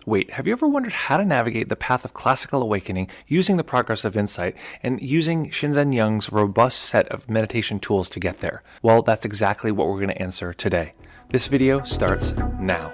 Wait, have you ever wondered how to navigate the path of classical awakening using the progress of insight and using Shinzen Young's robust set of meditation tools to get there? Well, that's exactly what we're going to answer today. This video starts now.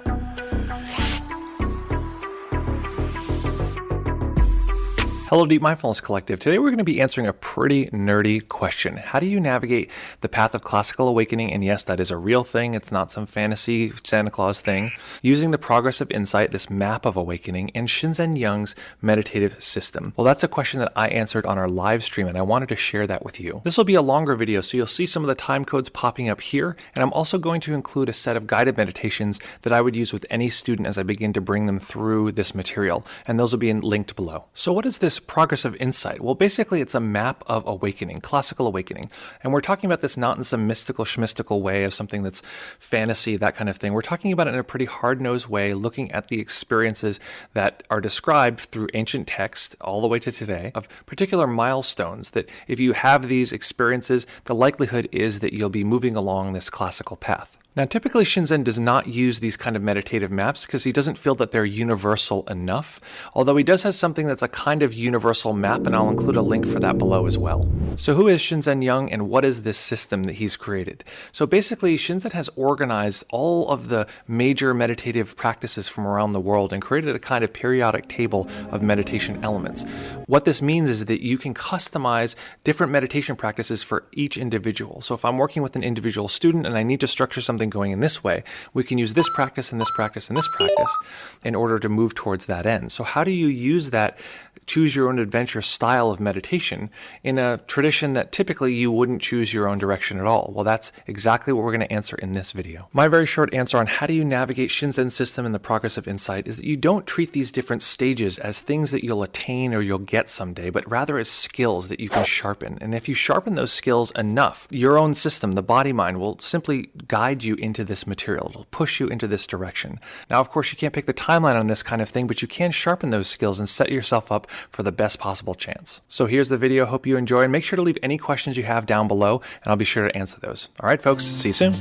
Hello, Deep Mindfulness Collective. Today we're going to be answering a pretty nerdy question. How do you navigate the path of classical awakening? And yes, that is a real thing. It's not some fantasy Santa Claus thing. Using the progress of insight, this map of awakening, and Shinzen Young's meditative system. Well, that's a question that I answered on our live stream, and I wanted to share that with you. This will be a longer video, so you'll see some of the time codes popping up here, and I'm also going to include a set of guided meditations that I would use with any student as I begin to bring them through this material, and those will be linked below. So what is this progress of insight? Well, basically it's a map of awakening, classical awakening. And we're talking about this not in some mystical, schmystical way of something that's fantasy, that kind of thing. We're talking about it in a pretty hard-nosed way, looking at the experiences that are described through ancient text all the way to today of particular milestones that if you have these experiences, the likelihood is that you'll be moving along this classical path. Now, typically Shinzen does not use these kind of meditative maps because he doesn't feel that they're universal enough, although he does have something that's a kind of universal map, and I'll include a link for that below as well. So who is Shinzen Young and what is this system that he's created? So basically, Shinzen has organized all of the major meditative practices from around the world and created a kind of periodic table of meditation elements. What this means is that you can customize different meditation practices for each individual. So if I'm working with an individual student and I need to structure something going in this way, we can use this practice and this practice and this practice in order to move towards that end. So how do you use that choose your own adventure style of meditation in a tradition that typically you wouldn't choose your own direction at all? Well, that's exactly what we're going to answer in this video. My very short answer on how do you navigate Shinzen's system and the progress of insight is that you don't treat these different stages as things that you'll attain or you'll get someday, but rather as skills that you can sharpen. And if you sharpen those skills enough, your own system, the body-mind, will simply guide you into this material. It'll push you into this direction. Now, of course, you can't pick the timeline on this kind of thing, but you can sharpen those skills and set yourself up for the best possible chance. So here's the video. Hope you enjoy, and make sure to leave any questions you have down below, and I'll be sure to answer those. All right, folks, see you soon.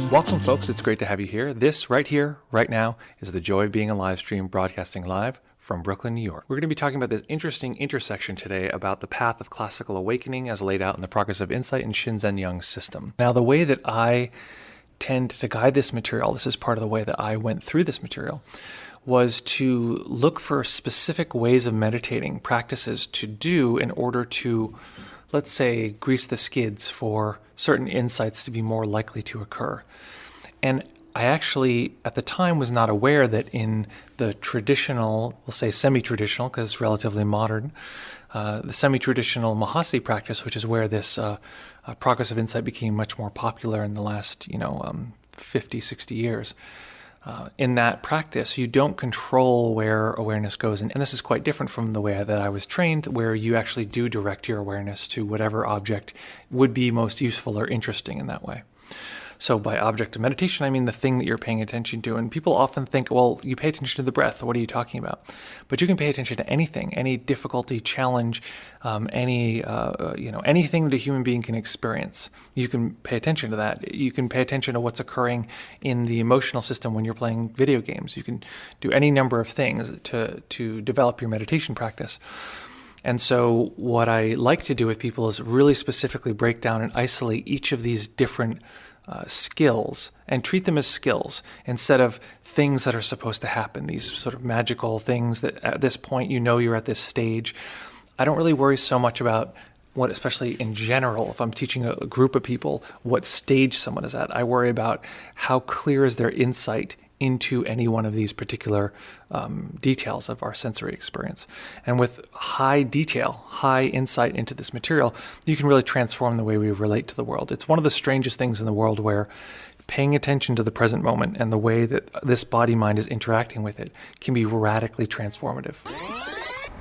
Welcome, folks. It's great to have you here. This right here, right now, is the joy of being a live stream broadcasting live from Brooklyn, New York. We're going to be talking about this interesting intersection today about the path of classical awakening as laid out in the progress of insight in Shinzen Young's system. Now, the way that I tend to guide this material, this is part of the way that I went through this material, was to look for specific ways of meditating, practices to do in order to, let's say, grease the skids for certain insights to be more likely to occur. And I actually, at the time, was not aware that in the traditional, we'll say semi-traditional, because it's relatively modern, the semi-traditional Mahasi practice, which is where this progress of insight became much more popular in the last, 50, 60 years. In that practice, you don't control where awareness goes. And this is quite different from the way that I was trained, where you actually do direct your awareness to whatever object would be most useful or interesting in that way. So by object of meditation, I mean the thing that you're paying attention to. And people often think, well, you pay attention to the breath. What are you talking about? But you can pay attention to anything, any difficulty, challenge, anything that a human being can experience. You can pay attention to that. You can pay attention to what's occurring in the emotional system when you're playing video games. You can do any number of things to develop your meditation practice. And so what I like to do with people is really specifically break down and isolate each of these different skills and treat them as skills instead of things that are supposed to happen, these sort of magical things that at this point you're at this stage. I don't really worry so much about what, especially in general, if I'm teaching a group of people, what stage someone is at. I worry about how clear is their insight into any one of these particular details of our sensory experience. And with high detail, high insight into this material, you can really transform the way we relate to the world. It's one of the strangest things in the world where paying attention to the present moment and the way that this body-mind is interacting with it can be radically transformative.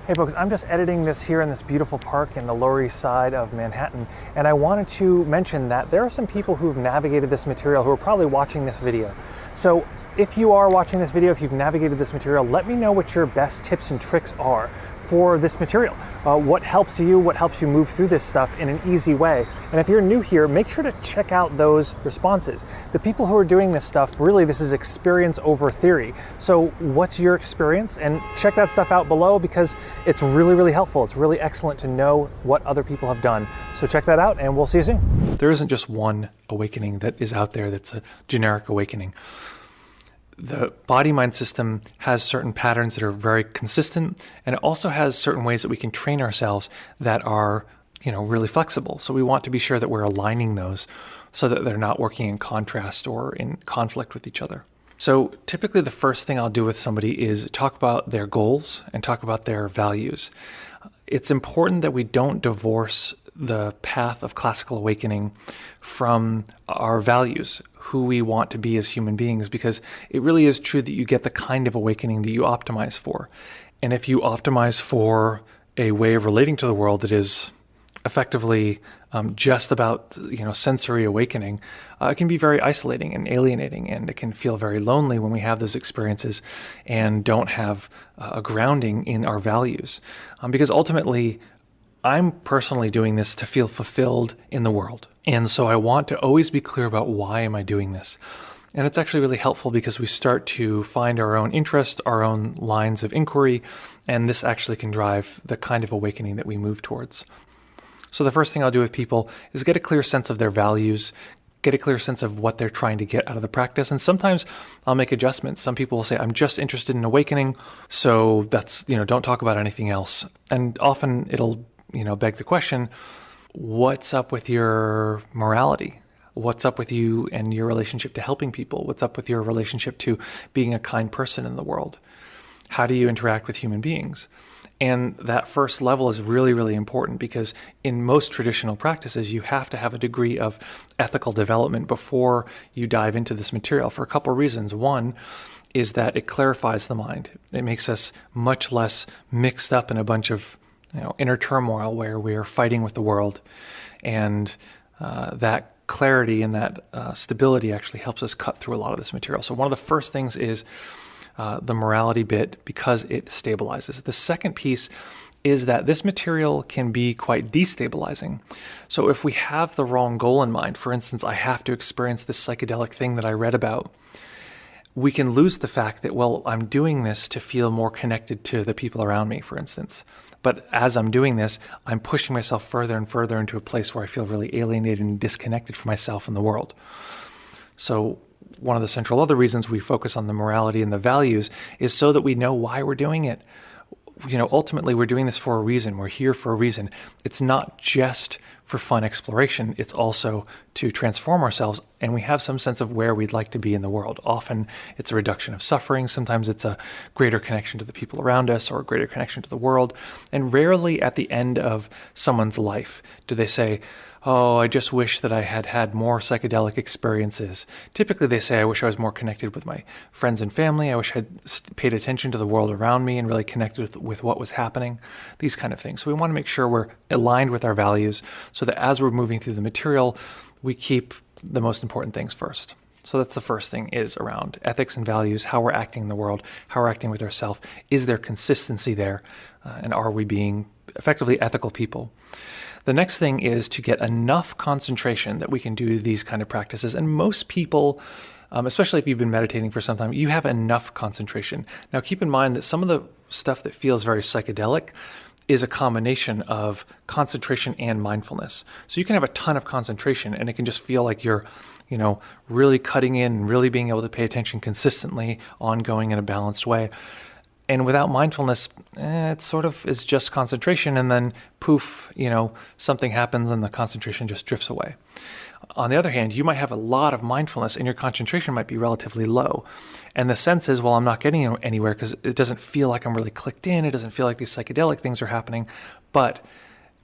Hey folks, I'm just editing this here in this beautiful park in the Lower East Side of Manhattan, and I wanted to mention that there are some people who've navigated this material who are probably watching this video. So if you are watching this video, if you've navigated this material, let me know what your best tips and tricks are for this material. What helps you move through this stuff in an easy way. And if you're new here, make sure to check out those responses. The people who are doing this stuff, really this is experience over theory. So what's your experience? And check that stuff out below because it's really, really helpful. It's really excellent to know what other people have done. So check that out and we'll see you soon. There isn't just one awakening that is out there that's a generic awakening. The body-mind system has certain patterns that are very consistent, and it also has certain ways that we can train ourselves that are, really flexible. So we want to be sure that we're aligning those so that they're not working in contrast or in conflict with each other. So typically the first thing I'll do with somebody is talk about their goals and talk about their values. It's important that we don't divorce the path of classical awakening from our values, who we want to be as human beings, because it really is true that you get the kind of awakening that you optimize for. And if you optimize for a way of relating to the world that is effectively just about sensory awakening, it can be very isolating and alienating, and it can feel very lonely when we have those experiences and don't have a grounding in our values. Because ultimately, I'm personally doing this to feel fulfilled in the world. And so I want to always be clear about why am I doing this. And it's actually really helpful because we start to find our own interest, our own lines of inquiry, and this actually can drive the kind of awakening that we move towards. So the first thing I'll do with people is get a clear sense of their values, get a clear sense of what they're trying to get out of the practice. And sometimes I'll make adjustments. Some people will say, I'm just interested in awakening, so that's, don't talk about anything else. And often it'll beg the question, what's up with your morality? What's up with you and your relationship to helping people? What's up with your relationship to being a kind person in the world? How do you interact with human beings? And that first level is really, really important because in most traditional practices, you have to have a degree of ethical development before you dive into this material for a couple of reasons. One is that it clarifies the mind. It makes us much less mixed up in a bunch of inner turmoil where we are fighting with the world. And that clarity and that stability actually helps us cut through a lot of this material. So one of the first things is the morality bit because it stabilizes. The second piece is that this material can be quite destabilizing. So if we have the wrong goal in mind, for instance, I have to experience this psychedelic thing that I read about, we can lose the fact that, I'm doing this to feel more connected to the people around me, for instance. But as I'm doing this, I'm pushing myself further and further into a place where I feel really alienated and disconnected from myself and the world. So one of the central other reasons we focus on the morality and the values is so that we know why we're doing it. Ultimately, we're doing this for a reason. We're here for a reason. It's not just for fun exploration. It's also to transform ourselves, and we have some sense of where we'd like to be in the world. Often, it's a reduction of suffering. Sometimes it's a greater connection to the people around us or a greater connection to the world. And rarely at the end of someone's life do they say, oh, I just wish that I had had more psychedelic experiences. Typically, they say, I wish I was more connected with my friends and family. I wish I had paid attention to the world around me and really connected with what was happening, these kind of things. So we want to make sure we're aligned with our values so that as we're moving through the material, we keep the most important things first. So that's the first thing is around ethics and values, how we're acting in the world, how we're acting with ourselves. Is there consistency there? And are we being effectively ethical people? The next thing is to get enough concentration that we can do these kind of practices. And most people, especially if you've been meditating for some time, you have enough concentration. Now keep in mind that some of the stuff that feels very psychedelic is a combination of concentration and mindfulness. So you can have a ton of concentration and it can just feel like you're, really cutting in, really being able to pay attention consistently, ongoing in a balanced way. And without mindfulness, it sort of is just concentration, and then poof, something happens and the concentration just drifts away. On the other hand, you might have a lot of mindfulness and your concentration might be relatively low. And the sense is, I'm not getting anywhere because it doesn't feel like I'm really clicked in. It doesn't feel like these psychedelic things are happening. But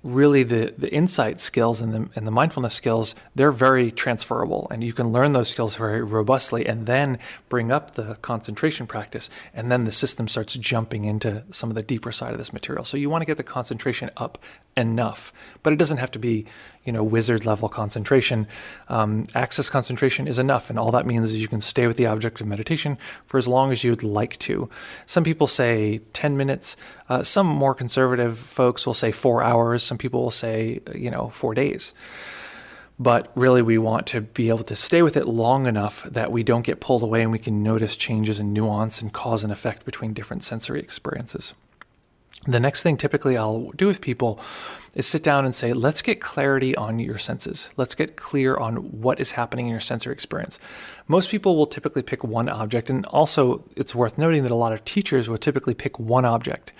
really the insight skills and the mindfulness skills, they're very transferable, and you can learn those skills very robustly and then bring up the concentration practice, and then the system starts jumping into some of the deeper side of this material. So you want to get the concentration up enough, but it doesn't have to be, wizard level concentration. Access concentration is enough, and all that means is you can stay with the object of meditation for as long as you'd like to. Some people say 10 minutes. Some more conservative folks will say 4 hours. Some people will say, 4 days. But really, we want to be able to stay with it long enough that we don't get pulled away and we can notice changes in nuance and cause and effect between different sensory experiences. The next thing typically I'll do with people is sit down and say, let's get clarity on your senses. Let's get clear on what is happening in your sensory experience. Most people will typically pick one object, and also it's worth noting that a lot of teachers will typically pick one object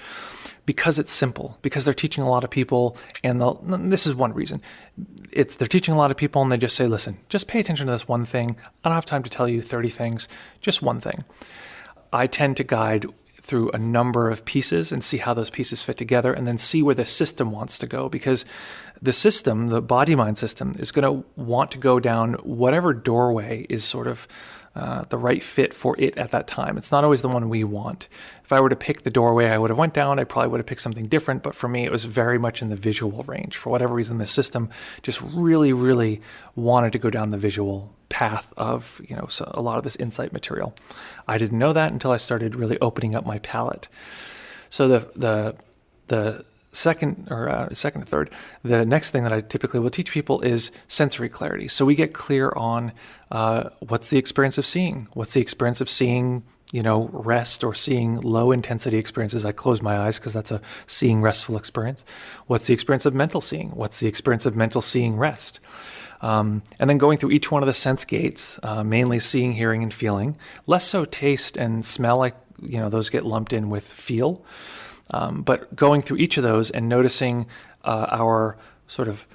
because it's simple, because they're teaching a lot of people, and this is one reason. They're teaching a lot of people and they just say, listen, just pay attention to this one thing. I don't have time to tell you 30 things, just one thing. I tend to guide through a number of pieces and see how those pieces fit together, and then see where the system wants to go, because the system, the body-mind system, is going to want to go down whatever doorway is sort of the right fit for it at that time. It's not always the one we want. If I were to pick the doorway I would have went down, I probably would have picked something different, but for me it was very much in the visual range. For whatever reason, the system just really, really wanted to go down the visual path of, so a lot of this insight material. I didn't know that until I started really opening up my palette. So the second or third, the next thing that I typically will teach people is sensory clarity. So we get clear on what's the experience of seeing? What's the experience of seeing, rest, or seeing low intensity experiences? I close my eyes because that's a seeing restful experience. What's the experience of mental seeing? What's the experience of mental seeing rest? And then going through each one of the sense gates, mainly seeing, hearing, and feeling. Less so taste and smell, like, those get lumped in with feel. But going through each of those and noticing our sort of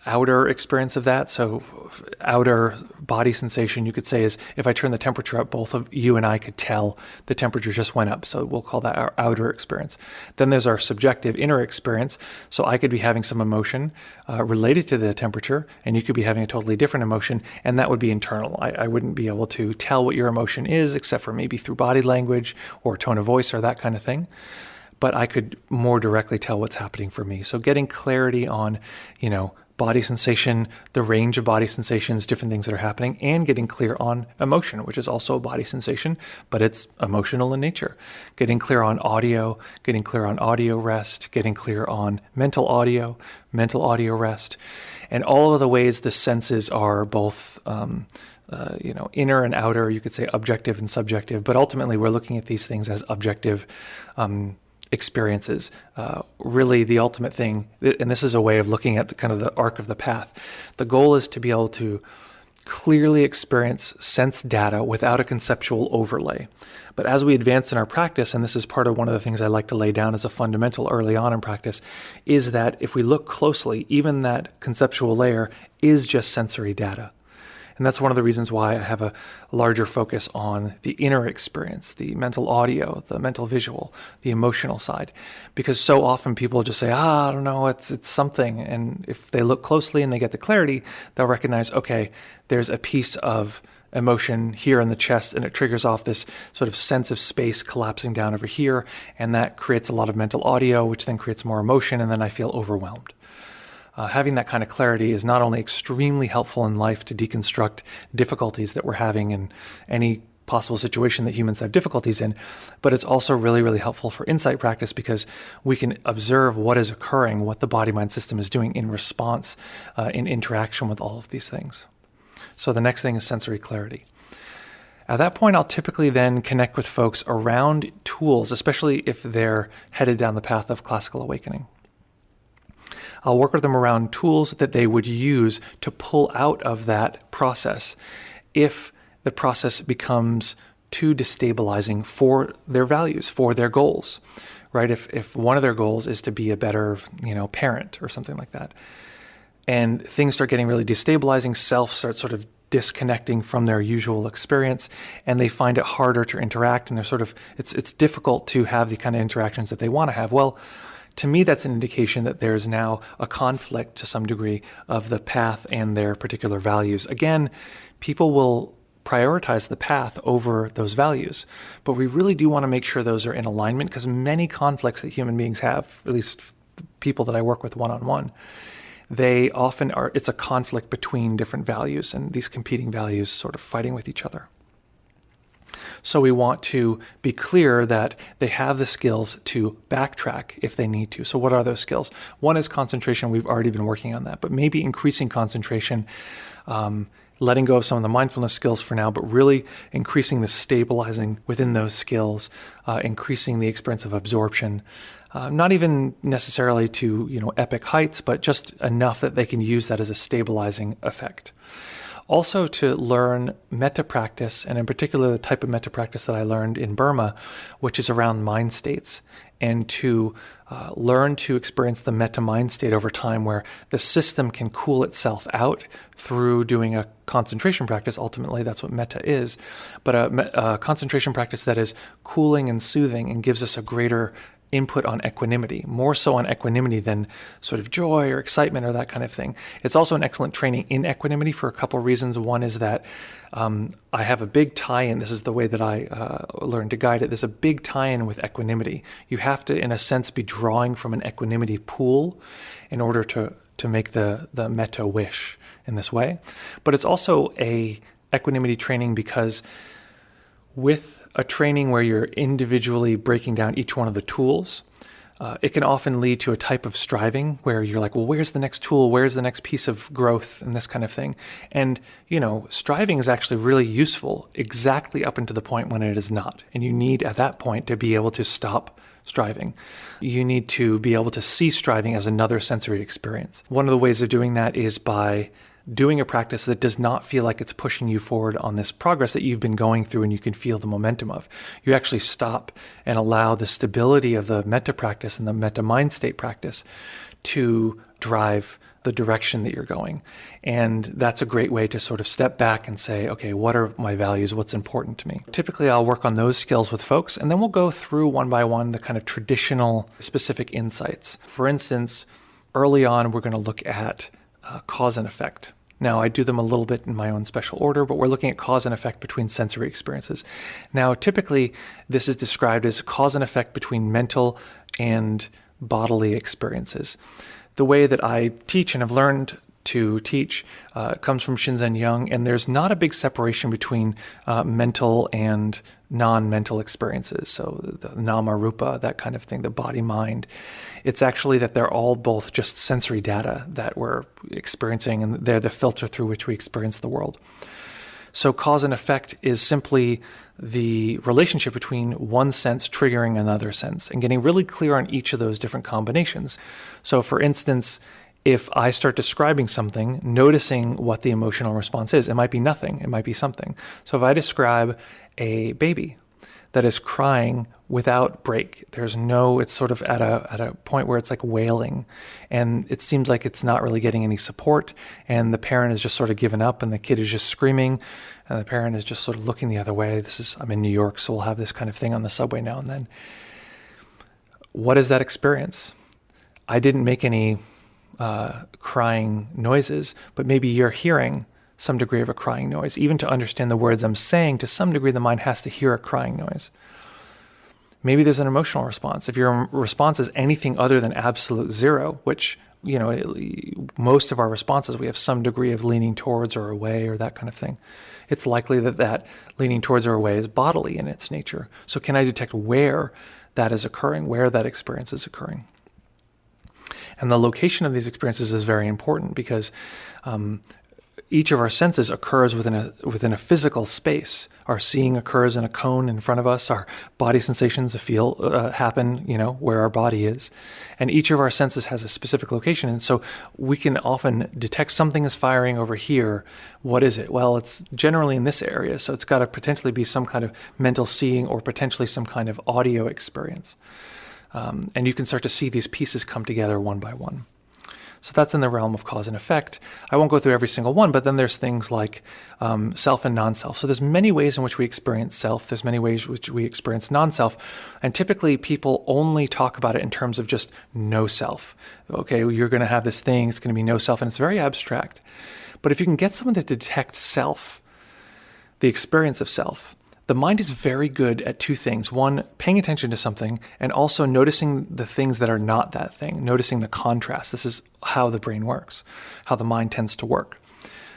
outer experience of that. So outer body sensation, you could say, is if I turn the temperature up, both of you and I could tell the temperature just went up. So we'll call that our outer experience. Then there's our subjective inner experience. So I could be having some emotion related to the temperature, and you could be having a totally different emotion, and that would be internal. I wouldn't be able to tell what your emotion is, except for maybe through body language or tone of voice or that kind of thing. But I could more directly tell what's happening for me. So getting clarity on, body sensation, the range of body sensations, different things that are happening, and getting clear on emotion, which is also a body sensation, but it's emotional in nature. Getting clear on audio rest, getting clear on mental audio rest, and all of the ways the senses are both inner and outer, you could say objective and subjective, but ultimately we're looking at these things as objective experiences. Really the ultimate thing, and this is a way of looking at the arc of the path. The goal is to be able to clearly experience sense data without a conceptual overlay. But as we advance in our practice, and this is part of one of the things I like to lay down as a fundamental early on in practice, is that if we look closely, even that conceptual layer is just sensory data. And that's one of the reasons why I have a larger focus on the inner experience, the mental audio, the mental visual, the emotional side. Because so often people just say, I don't know, it's something. And if they look closely and they get the clarity, they'll recognize, okay, there's a piece of emotion here in the chest, and it triggers off this sort of sense of space collapsing down over here. And that creates a lot of mental audio, which then creates more emotion, and then I feel overwhelmed. Having that kind of clarity is not only extremely helpful in life to deconstruct difficulties that we're having in any possible situation that humans have difficulties in, but it's also really, really helpful for insight practice, because we can observe what is occurring, what the body-mind system is doing in response, in interaction with all of these things. So the next thing is sensory clarity. At that point, I'll typically then connect with folks around tools, especially if they're headed down the path of classical awakening. I'll work with them around tools that they would use to pull out of that process if the process becomes too destabilizing for their values, for their goals, right? If one of their goals is to be a better, parent or something like that, and things start getting really destabilizing, self starts sort of disconnecting from their usual experience, and they find it harder to interact, and they're it's difficult to have the kind of interactions that they want to have. Well, to me, that's an indication that there's now a conflict to some degree of the path and their particular values. Again, people will prioritize the path over those values, but we really do want to make sure those are in alignment, because many conflicts that human beings have, at least people that I work with one-on-one, they often are, it's a conflict between different values, and these competing values sort of fighting with each other. So we want to be clear that they have the skills to backtrack if they need to. So what are those skills? One is concentration. We've already been working on that, but maybe increasing concentration, letting go of some of the mindfulness skills for now, but really increasing the stabilizing within those skills, increasing the experience of absorption, not even necessarily to epic heights, but just enough that they can use that as a stabilizing effect. Also to learn metta practice, and in particular the type of metta practice that I learned in Burma, which is around mind states, and to learn to experience the metta mind state over time, where the system can cool itself out through doing a concentration practice. Ultimately, that's what metta is, but a concentration practice that is cooling and soothing and gives us a greater input on equanimity, more so on equanimity than sort of joy or excitement or that kind of thing. It's also an excellent training in equanimity for a couple of reasons. One is that I have a big tie-in. This is the way that I learned to guide it. There's a big tie-in with equanimity. You have to, in a sense, be drawing from an equanimity pool in order to make the metta wish in this way. But it's also a equanimity training because with a training where you're individually breaking down each one of the tools, it can often lead to a type of striving where you're like, well, where's the next tool? Where's the next piece of growth and this kind of thing? And, striving is actually really useful exactly up until the point when it is not. And you need at that point to be able to stop striving. You need to be able to see striving as another sensory experience. One of the ways of doing that is by doing a practice that does not feel like it's pushing you forward on this progress that you've been going through and you can feel the momentum of. You actually stop and allow the stability of the metta practice and the metta mind state practice to drive the direction that you're going. And that's a great way to sort of step back and say, okay, what are my values? What's important to me? Typically, I'll work on those skills with folks, and then we'll go through one by one the kind of traditional specific insights. For instance, early on, we're going to look at cause and effect. Now, I do them a little bit in my own special order, but we're looking at cause and effect between sensory experiences. Now, typically, this is described as cause and effect between mental and bodily experiences. The way that I teach and have learned to teach comes from Shinzen Young, and there's not a big separation between mental and non-mental experiences. So the nama rupa, that kind of thing, the body mind. It's actually that they're all both just sensory data that we're experiencing, and they're the filter through which we experience the world. So cause and effect is simply the relationship between one sense triggering another sense and getting really clear on each of those different combinations. So for instance, if I start describing something, noticing what the emotional response is, it might be nothing, it might be something. So if I describe a baby that is crying without break, it's sort of at a point where it's like wailing, and it seems like it's not really getting any support, and the parent is just sort of given up, and the kid is just screaming, and the parent is just sort of looking the other way. I'm in New York, so we'll have this kind of thing on the subway now and then. What is that experience? I didn't make any crying noises, but maybe you're hearing some degree of a crying noise. Even to understand the words I'm saying, to some degree the mind has to hear a crying noise. Maybe there's an emotional response. If your response is anything other than absolute zero, which, most of our responses, we have some degree of leaning towards or away or that kind of thing. It's likely that leaning towards or away is bodily in its nature. So can I detect where that is occurring, where that experience is occurring? And the location of these experiences is very important because each of our senses occurs within a physical space. Our seeing occurs in a cone in front of us. Our body sensations happen, where our body is. And each of our senses has a specific location. And so we can often detect something is firing over here. What is it? Well, it's generally in this area. So it's got to potentially be some kind of mental seeing or potentially some kind of audio experience. And you can start to see these pieces come together one by one. So that's in the realm of cause and effect. I won't go through every single one, but then there's things like self and non-self. So there's many ways in which we experience self. There's many ways in which we experience non-self. And typically people only talk about it in terms of just no self. Okay, you're going to have this thing, it's going to be no self, and it's very abstract. But if you can get someone to detect self, the experience of self, The mind is very good at two things. One, paying attention to something, and also noticing the things that are not that thing, noticing the contrast. This is how the brain works, how the mind tends to work.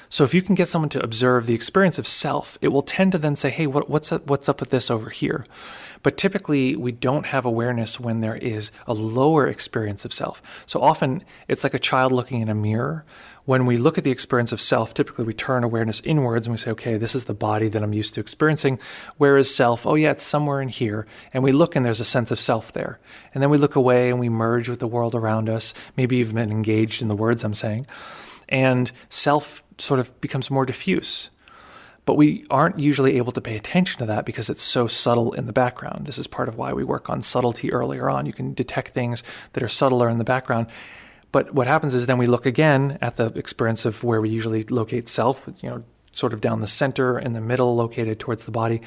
So if you can get someone to observe the experience of self, it will tend to then say, hey, what's up with this over here? But typically, we don't have awareness when there is a lower experience of self. So often, it's like a child looking in a mirror. When we look at the experience of self, typically we turn awareness inwards and we say, okay, this is the body that I'm used to experiencing. Where is self? Oh yeah, it's somewhere in here. And we look and there's a sense of self there. And then we look away and we merge with the world around us, maybe even engaged in the words I'm saying. And self sort of becomes more diffuse. But we aren't usually able to pay attention to that because it's so subtle in the background. This is part of why we work on subtlety earlier on. You can detect things that are subtler in the background. But what happens is then we look again at the experience of where we usually locate self, sort of down the center, in the middle, located towards the body.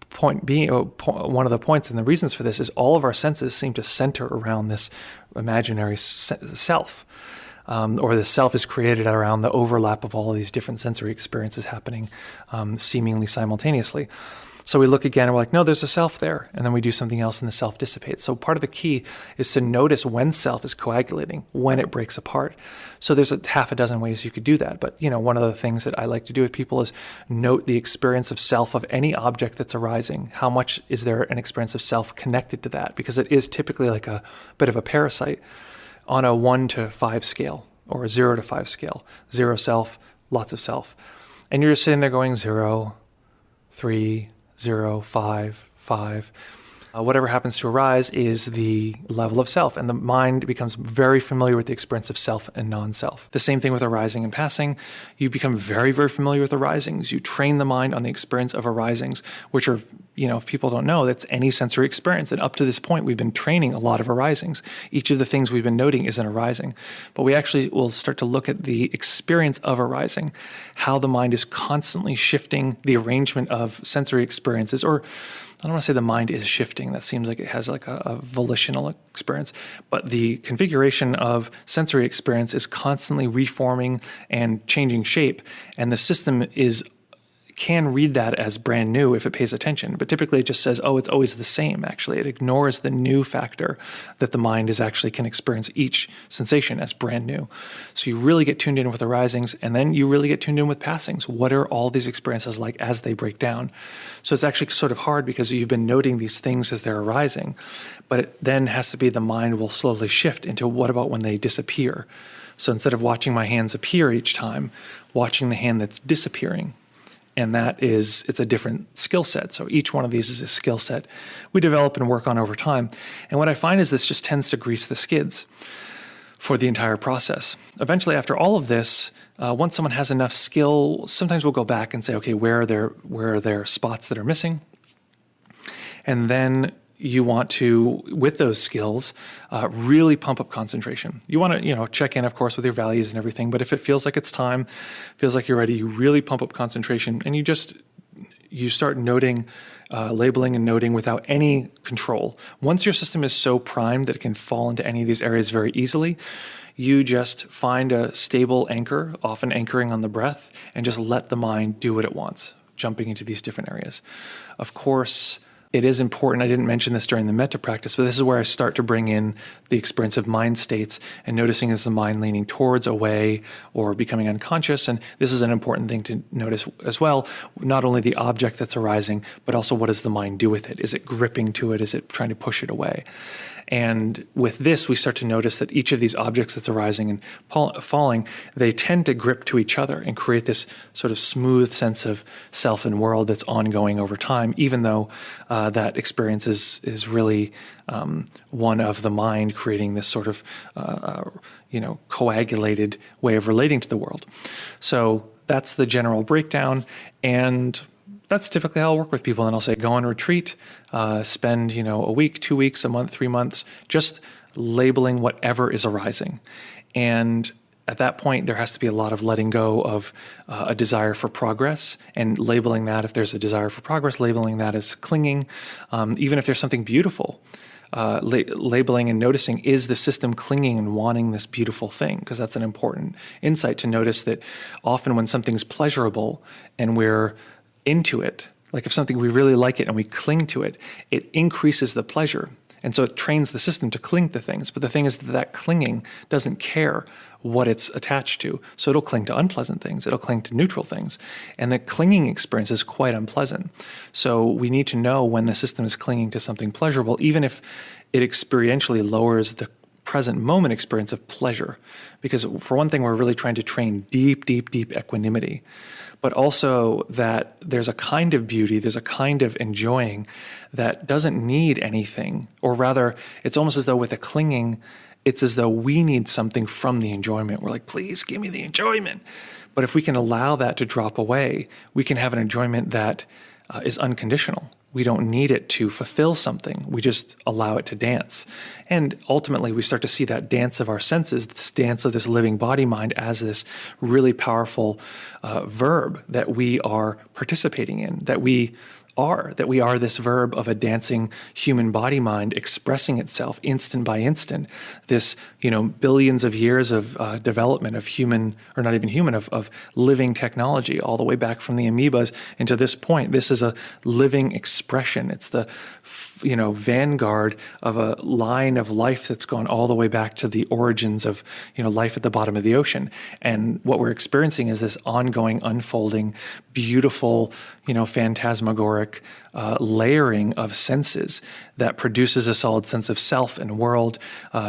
Point being, one of the points and the reasons for this is all of our senses seem to center around this imaginary self. Or the self is created around the overlap of all of these different sensory experiences happening seemingly simultaneously. So we look again and we're like, no, there's a self there. And then we do something else and the self dissipates. So part of the key is to notice when self is coagulating, when it breaks apart. So there's half a dozen ways you could do that. But, one of the things that I like to do with people is note the experience of self of any object that's arising. How much is there an experience of self connected to that? Because it is typically like a bit of a parasite on a 1 to 5 scale or a 0 to 5 scale. 0 self, lots of self. And you're just sitting there going 0, 3, 0, 5, 5. Whatever happens to arise is the level of self, and the mind becomes very familiar with the experience of self and non-self. The same thing with arising and passing. You become very, very familiar with arisings. You train the mind on the experience of arisings, which are, if people don't know, that's any sensory experience. And up to this point, we've been training a lot of arisings. Each of the things we've been noting is an arising. But we actually will start to look at the experience of arising, how the mind is constantly shifting the arrangement of sensory experiences, or I don't want to say the mind is shifting. That seems like it has like a volitional experience. But the configuration of sensory experience is constantly reforming and changing shape. And the system can read that as brand new if it pays attention. But typically it just says, oh, it's always the same, actually. It ignores the new factor that the mind can experience each sensation as brand new. So you really get tuned in with arisings, and then you really get tuned in with passings. What are all these experiences like as they break down? So it's actually sort of hard because you've been noting these things as they're arising, but it then has to be the mind will slowly shift into what about when they disappear? So instead of watching my hands appear each time, watching the hand that's disappearing. And it's a different skill set. So each one of these is a skill set we develop and work on over time. And what I find is this just tends to grease the skids for the entire process. Eventually, after all of this, once someone has enough skill, sometimes we'll go back and say, okay, where are there spots that are missing? And then you want to, with those skills, really pump up concentration. You want to, check in, of course, with your values and everything. But if it feels like it's time, feels like you're ready, you really pump up concentration, and you start noting, labeling and noting without any control. Once your system is so primed that it can fall into any of these areas very easily, you just find a stable anchor, often anchoring on the breath, and just let the mind do what it wants, jumping into these different areas. Of course, it is important, I didn't mention this during the metta practice, but this is where I start to bring in the experience of mind states and noticing is the mind leaning towards, away, or becoming unconscious. And this is an important thing to notice as well, not only the object that's arising, but also what does the mind do with it? Is it gripping to it? Is it trying to push it away? And with this, we start to notice that each of these objects that's arising and falling, they tend to grip to each other and create this sort of smooth sense of self and world that's ongoing over time, even though that experience is really one of the mind creating this sort of coagulated way of relating to the world. So that's the general breakdown, and that's typically how I'll work with people. And I'll say, go on retreat, spend, a week, 2 weeks, a month, 3 months, just labeling whatever is arising. And at that point, there has to be a lot of letting go of a desire for progress and labeling that, if there's a desire for progress, labeling that as clinging. Even if there's something beautiful, labeling and noticing, is the system clinging and wanting this beautiful thing? Because that's an important insight to notice that often when something's pleasurable and we're into it, Like if something, we really like it and we cling to it, it increases the pleasure. And so it trains the system to cling to things. But the thing is that clinging doesn't care what it's attached to. So it'll cling to unpleasant things. It'll cling to neutral things. And the clinging experience is quite unpleasant. So we need to know when the system is clinging to something pleasurable, even if it experientially lowers the present moment experience of pleasure. Because for one thing, we're really trying to train deep, deep, deep equanimity. But also that there's a kind of beauty, there's a kind of enjoying that doesn't need anything. Or rather, it's almost as though with a clinging, it's as though we need something from the enjoyment. We're like, please give me the enjoyment. But if we can allow that to drop away, we can have an enjoyment that is unconditional. We don't need it to fulfill something. We just allow it to dance. And ultimately, we start to see that dance of our senses, this dance of this living body mind as this really powerful verb that we are participating in, that we are this verb of a dancing human body mind expressing itself instant by instant. This, billions of years of development of human, or not even human, of living technology, all the way back from the amoebas into this point. This is a living expression. It's the, vanguard of a line of life that's gone all the way back to the origins of, life at the bottom of the ocean. And what we're experiencing is this ongoing, unfolding, beautiful, phantasmagoric layering of senses that produces a solid sense of self and world,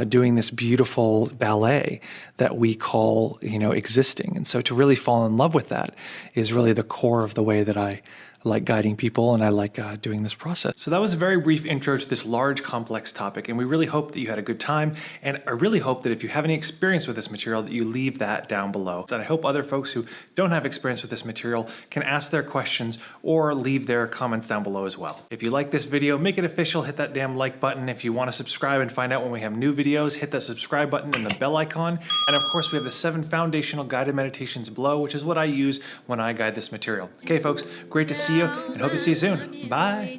doing this beautiful ballet that we call, existing. And so to really fall in love with that is really the core of the way that I like guiding people, and I like doing this process. So that was a very brief intro to this large, complex topic, and we really hope that you had a good time, and I really hope that if you have any experience with this material, that you leave that down below. And I hope other folks who don't have experience with this material can ask their questions or leave their comments down below as well. If you like this video, make it official, hit that damn like button. If you want to subscribe and find out when we have new videos, hit that subscribe button and the bell icon. And of course, we have the 7 foundational guided meditations below, which is what I use when I guide this material. Okay, folks, great to see you, and hope to see you soon. Bye.